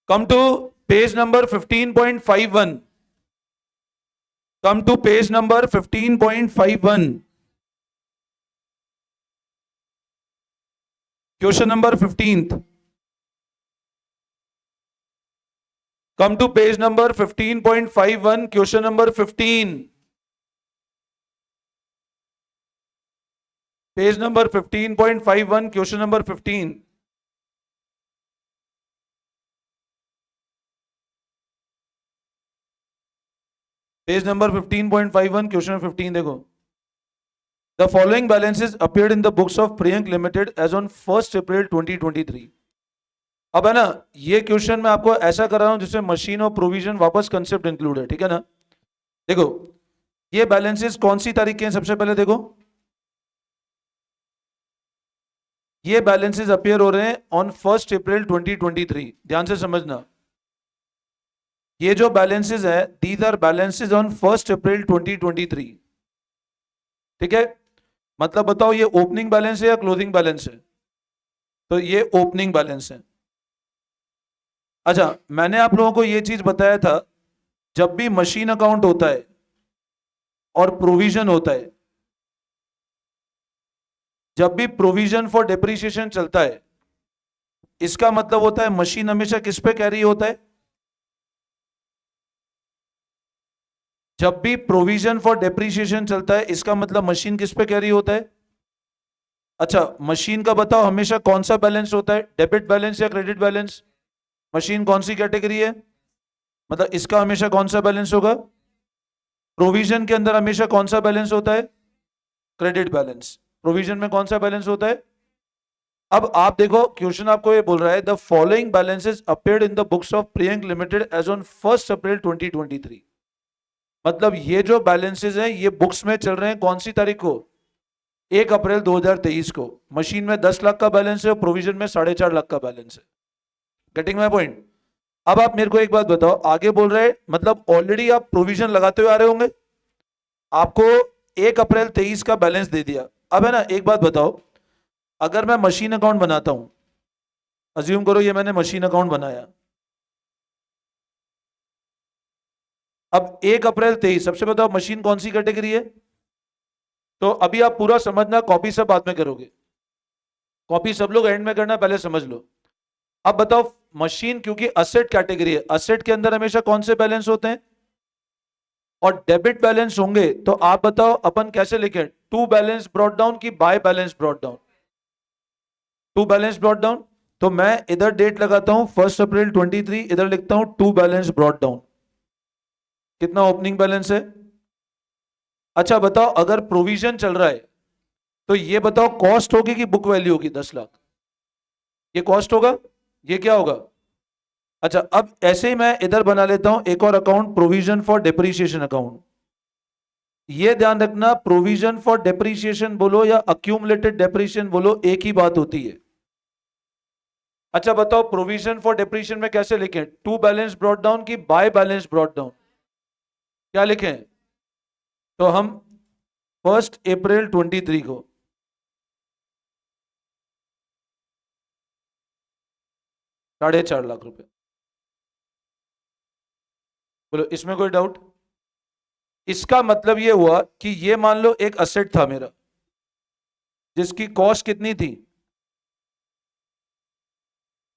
Come to page number 15.51. Come to page number 15.51. Question number 15th. Come to page number 15.51. Question number 15. Page number 15.51. Question number 15. Page number 15.51. Question 15 देखो. The following balances appeared in the books of Priyank Limited as on 1st April 2023. अब है ना, ये question मैं आपको ऐसा कर रहा हूं जिसमें मशीन और प्रोविजन वापस कंसेप्ट इंक्लूड है, ठीक है ना. देखो ये बैलेंसेस कौन सी तारीख के हैं, सबसे पहले देखो ये बैलेंसेस अपीयर हो रहे हैं ऑन 1st अप्रैल 2023. ध्यान से समझना, ये जो बैलेंसेस है these are balances on 1st April 2023. ठीक है, मतलब बताओ ये ओपनिंग बैलेंस है या क्लोजिंग बैलेंस है? तो ये ओपनिंग बैलेंस है. अच्छा, मैंने आप लोगों को ये चीज बताया था, जब भी मशीन अकाउंट होता है और प्रोविजन होता है, जब भी प्रोविजन फॉर डेप्रिसिएशन चलता है, इसका मतलब होता है मशीन हमेशा किस पे कैरी होता है? जब भी प्रोविजन फॉर डेप्रिसिएशन चलता है, इसका मतलब मशीन किस पे कैरी होता है? अच्छा, मशीन का बताओ हमेशा कौन सा बैलेंस होता है, डेबिट बैलेंस या क्रेडिट बैलेंस? मशीन कौन सी कैटेगरी है, मतलब इसका हमेशा कौन सा बैलेंस होगा? प्रोविजन के अंदर हमेशा कौन सा बैलेंस होता है? Credit balance. प्रोविजन में कौन सा बैलेंस होता है? अब आप देखो क्वेश्चन आपको ये बोल रहा है the following balances appeared in the books of Priyank limited as on 1st April 2023. मतलब ये जो बैलेंसेस हैं ये बुक्स में चल रहे हैं कौन सी तारीख को? 1 अप्रैल 2023 को. मशीन में 10 लाख का बैलेंस है और प्रोविजन में 4.5 लाख का बैलेंस है. Getting my point? अब आप मेरे को एक बात बताओ, आगे बोल रहे हैं मतलब ऑलरेडी आप प्रोविजन लगाते हुए आ रहे होंगे, आपको 1 अप्रैल 23 का बैलेंस दे दिया. अब है ना, एक बात बताओ, अगर मैं मशीन अकाउंट बनाता हूं, अज्यूम करो ये मैंने मशीन अकाउंट बनाया, अब 1 अप्रैल 23, सबसे बताओ मशीन कौन सी कैटेगरी है? तो अभी आप पूरा समझना, कॉपी सब बाद में करोगे, कॉपी सब लोग एंड में करना, पहले समझ लो. अब बताओ मशीन क्योंकि असेट कैटेगरी है, असेट के अंदर हमेशा कौन से बैलेंस होते हैं? और डेबिट बैलेंस होंगे, तो आप बताओ अपन कैसे लिखें, टू बैलेंस ब्रॉट डाउन की by balance brought down? To balance brought down. तो मैं इधर डेट लगाता हूं 1st अप्रैल 23, इधर लिखता हूं टू बैलेंस ब्रॉट डाउन. कितना ओपनिंग बैलेंस है? अच्छा बताओ, अगर प्रोविजन चल रहा है तो ये बताओ कॉस्ट होगी कि बुक वैल्यू होगी? 10 लाख ये कॉस्ट होगा, ये क्या होगा? अच्छा, अब ऐसे ही मैं इधर बना लेता हूं एक और account, provision for depreciation account. ये ध्यान रखना, प्रोविजन फॉर डेप्रिसिएशन बोलो या अक्यूमुलेटेड डेप्रिसिएशन बोलो, एक ही बात होती है. अच्छा बताओ, प्रोविजन फॉर डेप्रिसिएशन में कैसे लिखें, टू बैलेंस ब्रॉट डाउन की बाय बैलेंस ब्रॉट डाउन? क्या लिखें? तो हम 1st अप्रैल 23 को 4.5 लाख रुपए. बोलो इसमें कोई डाउट? इसका मतलब ये हुआ कि ये मान लो एक असेट था मेरा जिसकी कॉस्ट कितनी थी,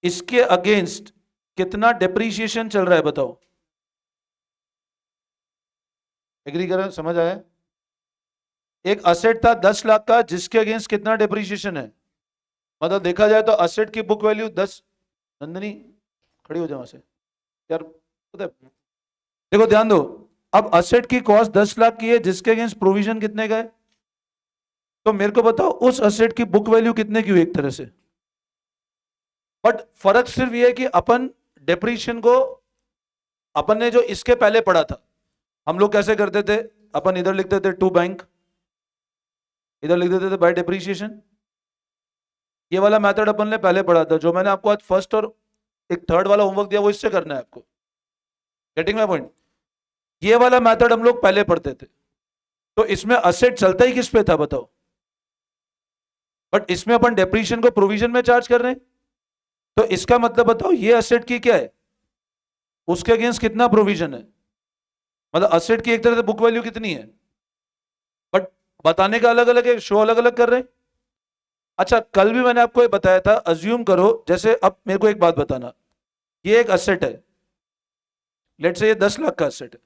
इसके अगेंस्ट कितना डेप्रीशिएशन चल रहा है बताओ? एग्री करें, समझ आया? एक असेट था 10 लाख का जिसके अगेंस्ट कितना डेप्रीशिएशन है, मतलब देखा जाए तो असेट की बुक वैल्यू 10, नंदनी खड़ी हो जाओ से यार, पता है? देखो ध्यान दो, अब असेट की कॉस्ट 10 लाख की है जिसके अगेंस्ट प्रोविजन कितने का है, तो मेरे को बताओ उस असेट की बुक वैल्यू कितने की हुई एक तरह से. बट फर्क सिर्फ ये है कि अपन डेप्रीशिएशन को अपन ने जो इसके पहले पढ़ा था, हम लोग कैसे करते थे, अपन इधर लिखते थे टू बैंक, इधर लिख देते थे बाय डेप्रीशिएशन. ये वाला मेथड अपन ने पहले पढ़ा था, जो मैंने आपको आज फर्स्ट और एक थर्ड वाला होमवर्क दिया वो इससे करना है आपको. Getting my point? ये वाला मेथड हम लोग पहले पढ़ते थे, तो इसमें असेट चलता ही किस पे था बताओ? बट इसमें अपन डेप्रीशिएशन को प्रोविजन में चार्ज कर रहे हैं, तो इसका मतलब बताओ ये असेट की क्या है, उसके अगेंस्ट कितना प्रोविजन है, मतलब असेट की एक तरह से बुक वैल्यू कितनी है, बट बताने का अलग अलग है, शो अलग अलग कर रहे हैं। अच्छा, कल भी मैंने आपको ये बताया था, अज्यूम करो, जैसे अब मेरे को एक बात बताना, ये एक असेट है, लेट से ये 10 लाख का असेट है,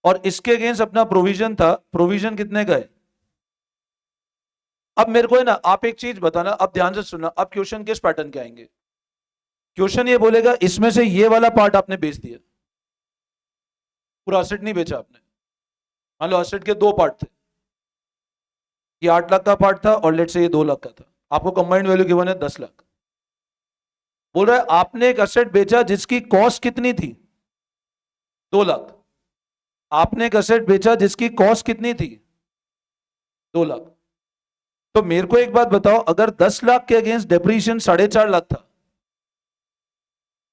और इसके अगेंस्ट अपना प्रोविजन था, प्रोविजन कितने का है। अब मेरे को है ना, आप एक चीज बताना, अब ध्यान से सुनना, अब क्वेश्चन किस पैटर्न के आएंगे। क्वेश्चन ये बोलेगा इसमें से ये वाला पार्ट आपने बेच दिया, पूरा असेट नहीं बेचा आपने। मान लो असेट के दो पार्ट थे, ये 8 लाख का पार्ट था और लेट से ये 2 लाख का था, आपको कंबाइंड वैल्यू गिवन है 10 लाख। बोल रहा है आपने एक असेट बेचा जिसकी कॉस्ट कितनी थी, 2 लाख। आपने एक असेट बेचा जिसकी कॉस्ट कितनी थी, 2 लाख। तो मेरे को एक बात बताओ, अगर 10 लाख के अगेंस्ट डेप्रीशिएशन 4.5 लाख था,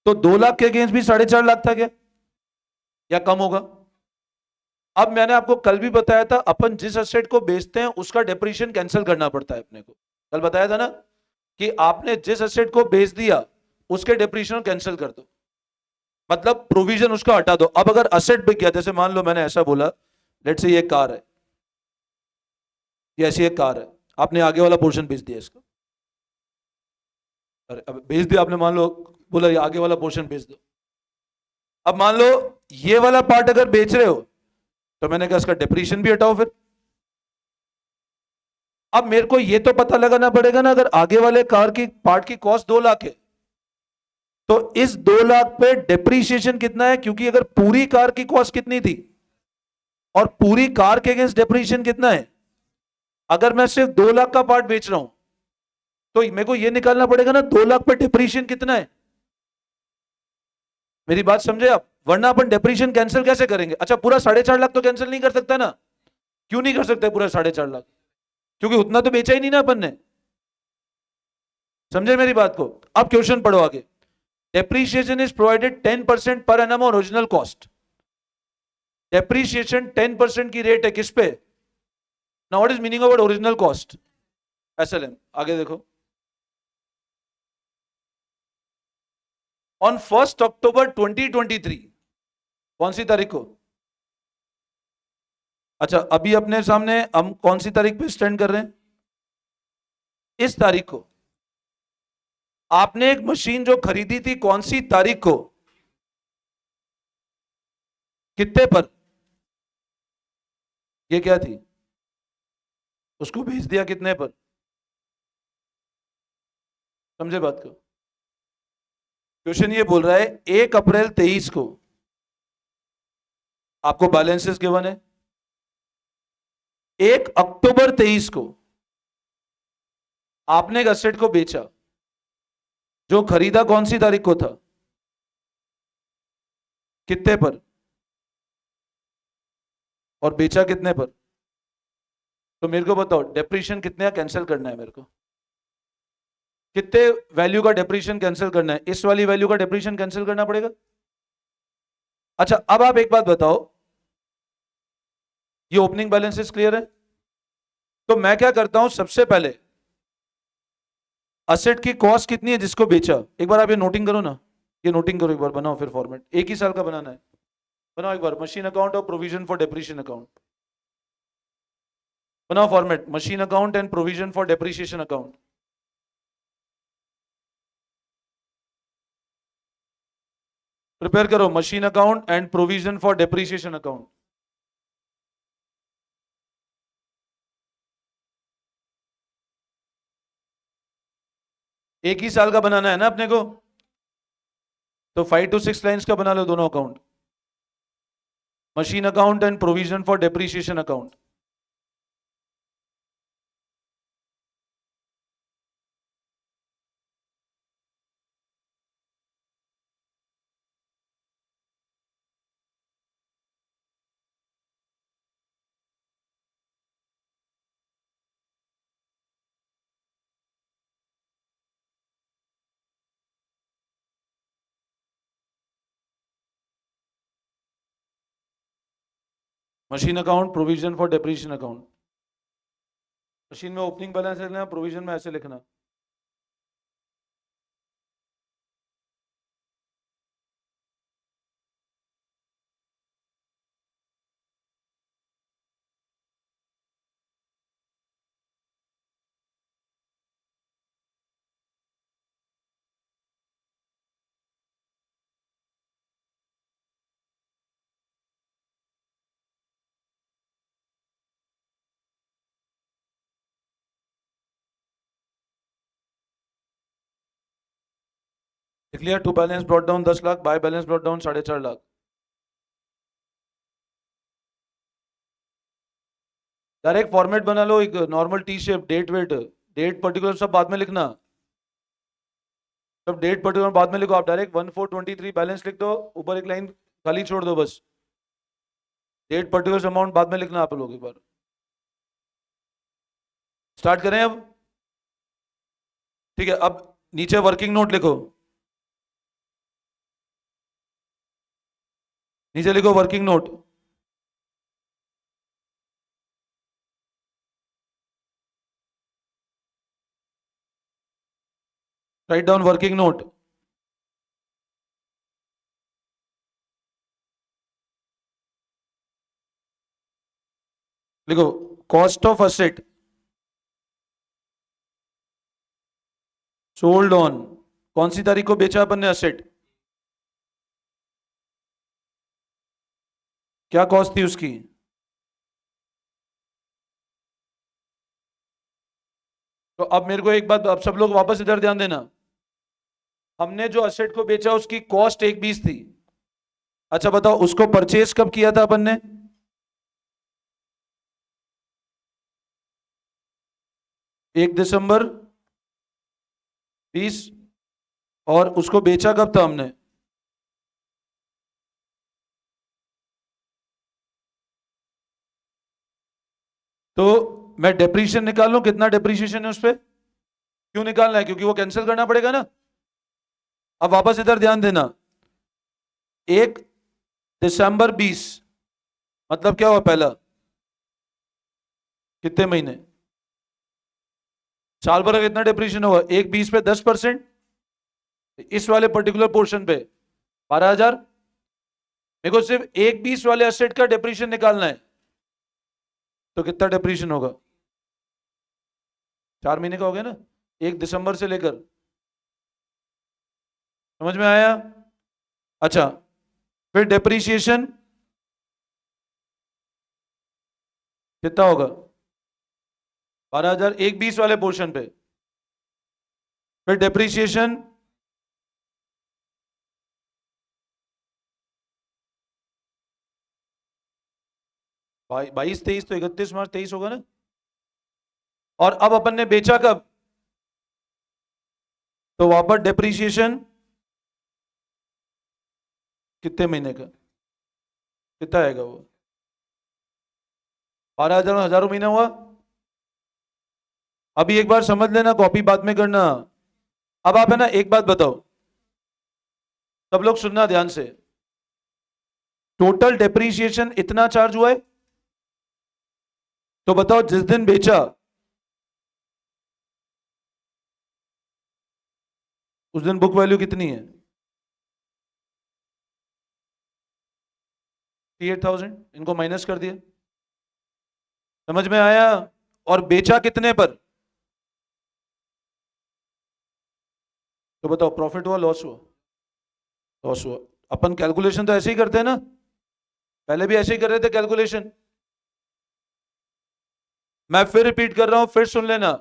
तो 2 लाख के अगेंस्ट भी 4.5 लाख था क्या, या कम होगा। अब मैंने आपको कल भी बताया था, अपन जिस एसेट को बेचते हैं उसका डेप्रीशिएशन कैंसिल करना पड़ता है अपने को, कल बताया था ना, कि आपने जिस एसेट को बेच दिया उसके डेप्रीशिएशन कैंसिल कर दो, मतलब प्रोविजन उसका हटा दो। अब अगर असेट बिक गया, जैसे मान लो मैंने ऐसा बोला, लेट से ये कार है, ये ऐसी एक कार है, आपने आगे वाला पोर्शन बेच दिया इसका, अरे अब बेच दिया आपने, मान लो बोला ये आगे वाला पोर्शन बेच दो। अब मान लो ये वाला पार्ट अगर बेच रहे हो, तो मैंने कहा इसका डेप्रीशिएशन भी हटाओ फिर। अब मेरे को ये तो पता लगाना पड़ेगा ना, अगर आगे वाले कार की पार्ट की कॉस्ट 2 लाख है, तो इस 2 लाख पे डेप्रीशिएशन कितना है, क्योंकि अगर पूरी कार की कॉस्ट कितनी थी और पूरी कार के अगेंस्ट डेप्रीशिएशन कितना है, अगर मैं सिर्फ 2 लाख का पार्ट बेच रहा हूं, तो मेरे को यह निकालना पड़ेगा ना 2 लाख पे डेप्रीशिएशन कितना है। मेरी बात समझे आप, वरना अपन डेप्रीशिएशन कैंसिल कैसे करेंगे। अच्छा, पूरा 4.5 लाख तो कैंसिल नहीं कर सकता ना, क्यों नहीं कर सकते पूरा 4.5 लाख, क्योंकि उतना तो बेचा ही नहीं ना अपन ने। समझे मेरी बात को। अब क्वेश्चन पढ़ो आगे। Depreciation is provided 10% per annum on original cost. Depreciation 10% की रेट है किस पे। Now what is meaning of original cost, SLM. आगे देखो, ऑन 1 अक्टूबर 2023, कौन सी तारीख को। अच्छा, अभी अपने सामने हम कौन सी तारीख पे स्टैंड कर रहे हैं, इस तारीख को। आपने एक मशीन जो खरीदी थी कौन सी तारीख को, कितने पर, ये क्या थी, उसको भेज दिया कितने पर। समझे बात को। क्वेश्चन ये बोल रहा है 1 अप्रैल 23 को आपको बैलेंसेस गिवन है, 1 अक्टूबर 23 को आपने एक असेट को बेचा जो खरीदा कौन सी तारीख को था, कितने पर, और बेचा कितने पर। तो मेरे को बताओ डेप्रीशिएशन कितने कैंसिल करना है मेरे को, कितने वैल्यू का डेप्रीशिएशन कैंसिल करना है, इस वाली वैल्यू का डेप्रीशिएशन कैंसिल करना पड़ेगा। अच्छा, अब आप एक बात बताओ, ये ओपनिंग बैलेंसेस क्लियर है। तो मैं क्या करता हूं, सबसे पहले असेट की कॉस्ट कितनी है जिसको बेचा, एक बार आप ये नोटिंग करो ना, ये नोटिंग करो एक बार, बनाओ फिर फॉर्मेट, एक ही साल का बनाना है। बनाओ एक बार, मशीन अकाउंट और प्रोविजन फॉर डेप्रीशिएशन अकाउंट, बनाओ format, machine account and provision for depreciation account. Prepare करो, machine account and provision for depreciation account. एक ही साल का बनाना है ना अपने को, तो 5 to 6 लाइंस का बना लो दोनों account, machine account and provision for depreciation account. Machine account, provision for depreciation account. Machine में ओपनिंग बैलेंस लिखना, प्रोविजन में ऐसे लिखना। लिख लिया। To balance brought down 10 lakh, by balance brought down 4.5 lakh. Direct format बना लो, एक नॉर्मल टी शेप, डेट वेट, डेट पर्टिकुलर सब बाद में लिखना, सब डेट पर्टिकुलर बाद में लिखो। आप डायरेक्ट 1423 बैलेंस लिख दो, ऊपर एक लाइन खाली छोड़ दो बस। डेट पर्टिकुलर अमाउंट बाद में लिखना आप लोग। एक बार स्टार्ट करें अब। ठीक है, अब नीचे वर्किंग नोट लिखो, नीचे लिखो working note. Right down working note. लिखो cost of asset sold on, कौन सी तारीख को बेचा अपन ने असेट, क्या कॉस्ट थी उसकी। तो अब मेरे को एक बात, अब सब लोग वापस इधर ध्यान देना। हमने जो असेट को बेचा उसकी कॉस्ट 1,20 थी। अच्छा बताओ उसको परचेज कब किया था अपन ने। 1 दिसंबर 20। और उसको बेचा कब था हमने। तो मैं डेप्रीशिएशन निकाल लूं, कितना डेप्रीशिएशन है उस पर। क्यों निकालना है, क्योंकि वो कैंसिल करना पड़ेगा ना। अब वापस इधर ध्यान देना। 1 दिसंबर 20 मतलब क्या हुआ पहला, कितने महीने, साल भर का कितना डिप्रीशिएशन होगा। 1/20 पे 10%, इस वाले पर्टिकुलर पोर्शन पे 12,000। मेरे को सिर्फ 1/20 वाले असेट का डिप्रीशिएशन निकालना है, तो कितना डिप्रीशिएशन होगा। 4 महीने का हो गया ना, 1 दिसंबर से लेकर। समझ में आया। अच्छा फिर डिप्रीशिएशन कितना होगा, 12,000 1/20 वाले पोर्शन पे। फिर डिप्रीशिएशन बाईस 23 तो 31 मार्च 23 होगा ना। और अब अपन ने बेचा कब, तो वापस डिप्रीशिएशन कितने महीने का, कितना आएगा वो, 12,000 हजारों महीना हुआ। अभी एक बार समझ लेना, कॉपी बाद में करना। अब आप है ना एक बात बताओ, सब लोग सुनना ध्यान से। टोटल डेप्रीशिएशन इतना चार्ज हुआ है, तो बताओ जिस दिन बेचा उस दिन बुक वैल्यू कितनी है, 38,000। इनको माइनस कर दिया। समझ में आया। और बेचा कितने पर, तो बताओ प्रॉफिट हुआ लॉस हुआ, लॉस हुआ। अपन कैलकुलेशन तो ऐसे ही करते हैं ना, पहले भी ऐसे ही कर रहे थे कैलकुलेशन। मैं फिर रिपीट कर रहा हूं, फिर सुन लेना।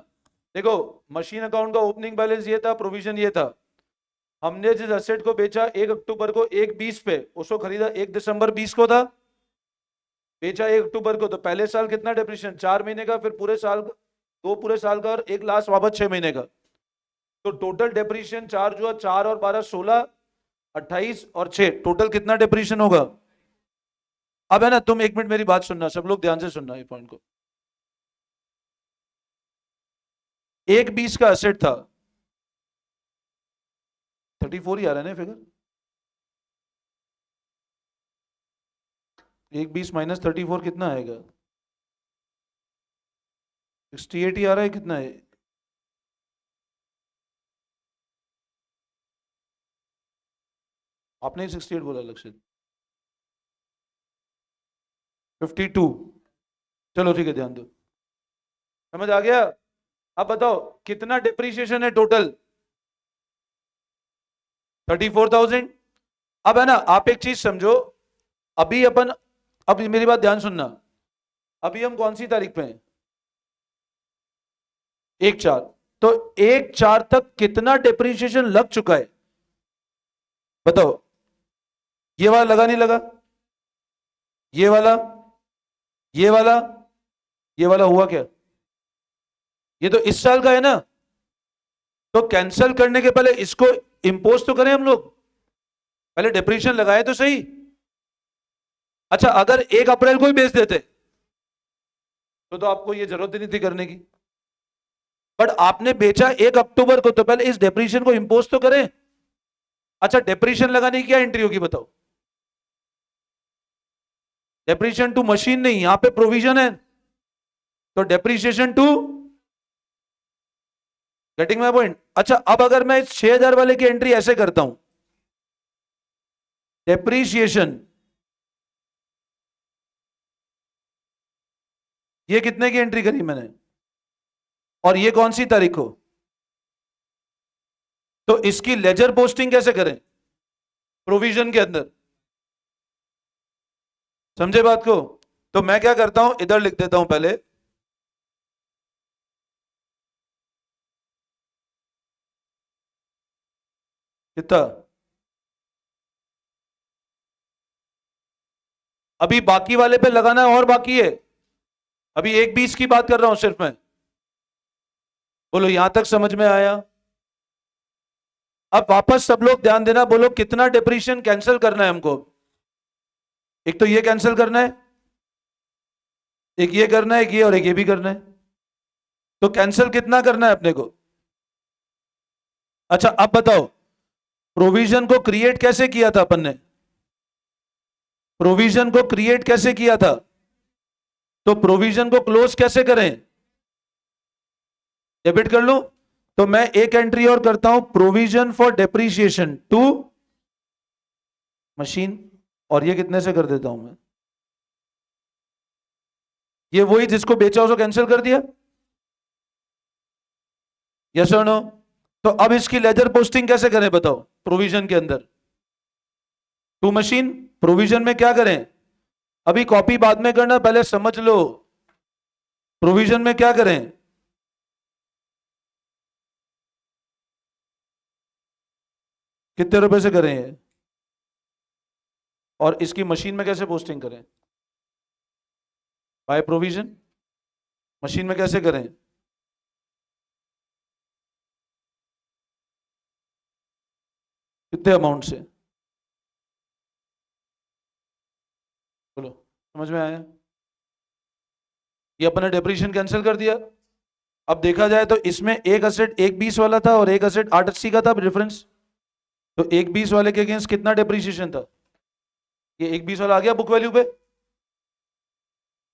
देखो मशीन अकाउंट का ओपनिंग बैलेंस ये था, प्रोविजन ये था। हमने जिस एसेट को बेचा 1 अक्टूबर को 1/20 पे, उसको खरीदा 1 दिसंबर 20 को था, बेचा 1 अक्टूबर को। तो पहले साल कितना डिप्रीशिएशन, 4 महीने का, फिर पूरे साल का, 2 पूरे साल का, और एक लास्ट वापस 6 महीने का। तो टोटल डिप्रीशिएशन चार्ज हुआ 4 और 12 16, 28 और 6, टोटल कितना डिप्रीशिएशन होगा। अब है ना, तुम 1 मिनट मेरी बात सुनना, सब लोग ध्यान से सुनना ये पॉइंट को। 1/20 का एसेट था, 34 ही आ रहा है ना फिगर। 1/20 माइनस 34 कितना आएगा, 68 ही आ रहा है, कितना है। आपने 68 बोला लक्ष्य, 52। चलो ठीक है, ध्यान दो, समझ आ गया। अब बताओ कितना डिप्रीशिएशन है टोटल, 34,000। अब है ना, आप एक चीज समझो, अभी अपन, अब मेरी बात ध्यान सुनना। अभी हम कौन सी तारीख पे हैं, 1/4। तो 1/4 तक कितना डिप्रीशिएशन लग चुका है, बताओ, ये वाला लगा नहीं लगा, ये वाला, ये वाला, ये वाला हुआ क्या? ये तो इस साल का है ना, तो कैंसिल करने के पहले इसको इंपोज तो करें हम लोग, पहले डिप्रीशिएशन लगाए तो सही। अच्छा, अगर 1 अप्रैल को ही बेच देते तो आपको ये जरूरत ही नहीं थी करने की, बट आपने बेचा 1 अक्टूबर को, तो पहले इस डिप्रीशिएशन को इंपोज तो करें। अच्छा, डिप्रीशिएशन लगाने की क्या एंट्री होगी बताओ? डेप्रीशिएशन टू मशीन नहीं, यहां पे प्रोविजन है, तो depreciation to, getting my point? अच्छा, अब अगर मैं इस 6000 वाले की एंट्री ऐसे करता हूं, डेप्रीशिएशन, ये कितने की एंट्री करी मैंने, और ये कौन सी तारीख को, तो इसकी लेजर पोस्टिंग कैसे करें? प्रोविजन के अंदर, समझे बात को? तो मैं क्या करता हूं, इधर लिख देता हूं पहले, कितना, अभी बाकी वाले पे लगाना है और बाकी है, अभी 1/20 की बात कर रहा हूं सिर्फ मैं। बोलो यहां तक समझ में आया? अब वापस सब लोग ध्यान देना, बोलो कितना डिप्रीशिएशन कैंसिल करना है हमको? एक तो ये कैंसिल करना है, एक ये करना है, एक ये, और एक ये भी करना है, तो कैंसिल कितना करना है अपने को? अच्छा, अब बताओ, प्रोविजन को क्रिएट कैसे किया था अपन ने? प्रोविजन को क्रिएट कैसे किया था? तो प्रोविजन को क्लोज कैसे करें? डेबिट कर लो। तो मैं एक एंट्री और करता हूं, provision for depreciation to machine, और ये कितने से कर देता हूं मैं? ये वही जिसको बेचा उसको कैंसिल कर दिया, यस और नो? तो अब इसकी लेजर पोस्टिंग कैसे करें बताओ प्रोविजन के अंदर? टू मशीन, प्रोविजन में क्या करें? अभी कॉपी बाद में करना, पहले समझ लो, प्रोविजन में क्या करें? कितने रुपए से करें ये, और इसकी मशीन में कैसे पोस्टिंग करें? बाय प्रोविजन, मशीन में कैसे करें? कितने अमाउंट से? बोलो, समझ में आया? ये अपने डेप्रीशिएशन कैंसिल कर दिया। अब देखा जाए तो इसमें एक असेट 1/20 वाला था और एक असेट 880 का था डिफरेंस, तो 1/20 वाले के अगेंस्ट कितना डेप्रीशिएशन था? ये 1/20 वाला आ गया बुक वैल्यू पे।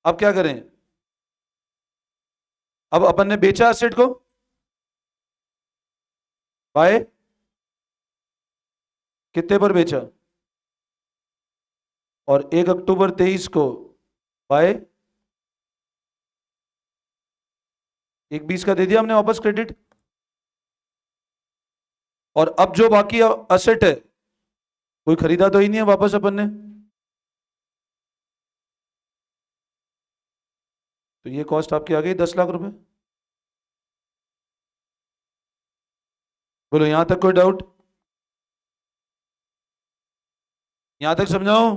अब क्या करें? अब अपन ने बेचा असेट को बाय, कितने पर बेचा? और 1 अक्टूबर 23 को बाय 1/20 का दे दिया हमने वापस क्रेडिट। और अब जो बाकी असेट है, कोई खरीदा तो ही नहीं है वापस अपन ने, तो ये कॉस्ट आपकी आ गई 10 लाख रुपए। बोलो यहां तक कोई डाउट? यहां तक समझाओ?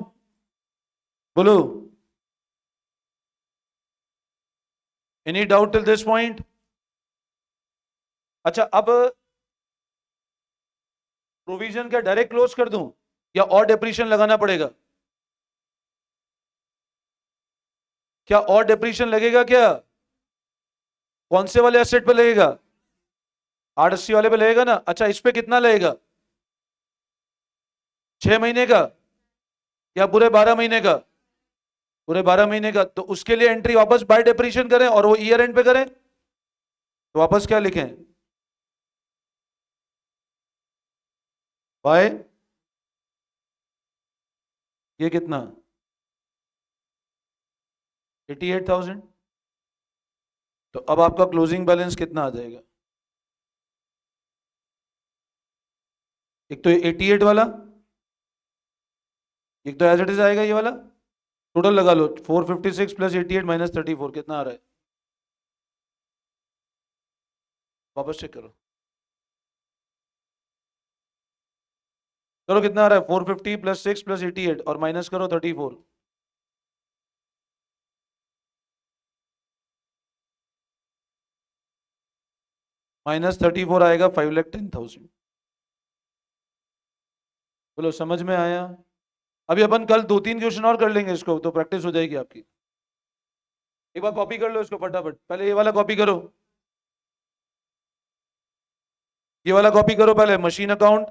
बोलो, any doubt till this point? अच्छा, अब प्रोविजन क्या डायरेक्ट क्लोज कर दूं, या और डेप्रीशिएशन लगाना पड़ेगा? क्या और डेप्रीशिएशन लगेगा क्या? कौन से वाले एसेट पे लगेगा? 880 वाले पे लगेगा ना? अच्छा, इस पे कितना लगेगा? 6 महीने का, या पूरे 12 महीने का? पूरे 12 महीने का, तो उसके लिए एंट्री वापस बाय डेप्रीशिएशन करें और वो ईयर एंड पे करें, तो वापस क्या लिखें? बाय, ये कितना, 88,000। तो अब आपका क्लोजिंग बैलेंस कितना आ जाएगा? एक तो 88 वाला, एक तो एज इट इज आएगा ये वाला, टोटल लगा लो, 456 प्लस 88 माइनस 34, कितना आ रहा है? वापस चेक करो। चलो कितना आ रहा है, 450 प्लस 6 प्लस 88 और माइनस करो 34। -34 आएगा 5,10,000। बोलो समझ में आया? अभी अपन कल 2-3 क्वेश्चन और कर लेंगे इसको, तो प्रैक्टिस हो जाएगी आपकी। एक बार कॉपी कर लो इसको फटाफट, पहले ये वाला कॉपी करो, ये वाला कॉपी करो पहले, मशीन अकाउंट।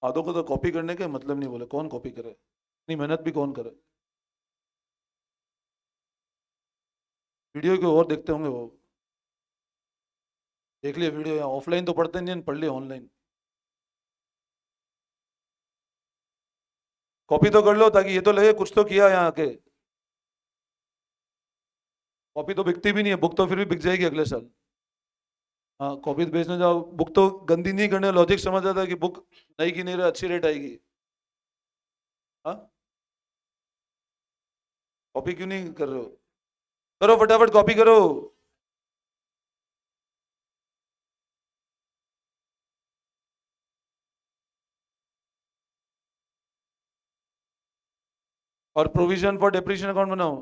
आधों को तो कॉपी करने के मतलब नहीं, बोले कौन कॉपी करे, इतनी मेहनत भी कौन करे। वीडियो को और देखते होंगे वो, देख लिए वीडियो, यहाँ ऑफलाइन तो पढ़ते नहीं, पढ़ लिए ऑनलाइन। कॉपी तो कर लो ताकि ये तो लगे कुछ तो किया यहाँ आके। कॉपी तो बिकती भी नहीं है, बुक तो फिर भी बिक जाएगी अगले साल। हाँ कॉपी तो बेचने जाओ, बुक तो गंदी नहीं करने, लॉजिक समझ आता है कि बुक नई की नहीं रही, अच्छी रेट आएगी। हाँ कॉपी क्यों नहीं कर रहे हो, करो फटाफट कॉपी करो। और प्रोविजन फॉर डेप्रिसिएशन अकाउंट बनाओ।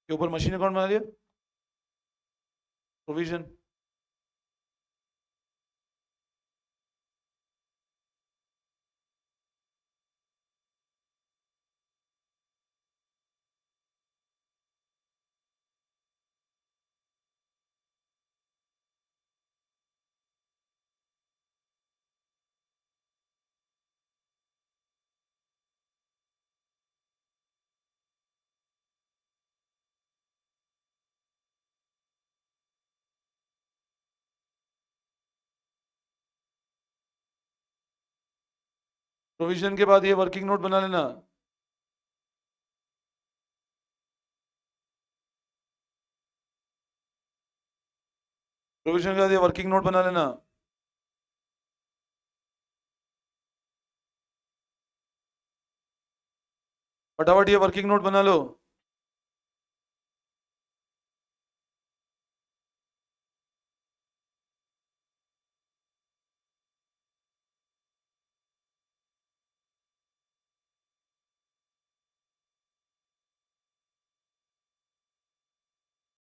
के ऊपर मशीन अकाउंट बना लिया, प्रोविजन। प्रोविजन के बाद ये वर्किंग नोट बना लेना। प्रोविजन के बाद ये वर्किंग नोट बना लेना। फटाफट ये वर्किंग नोट बना लो।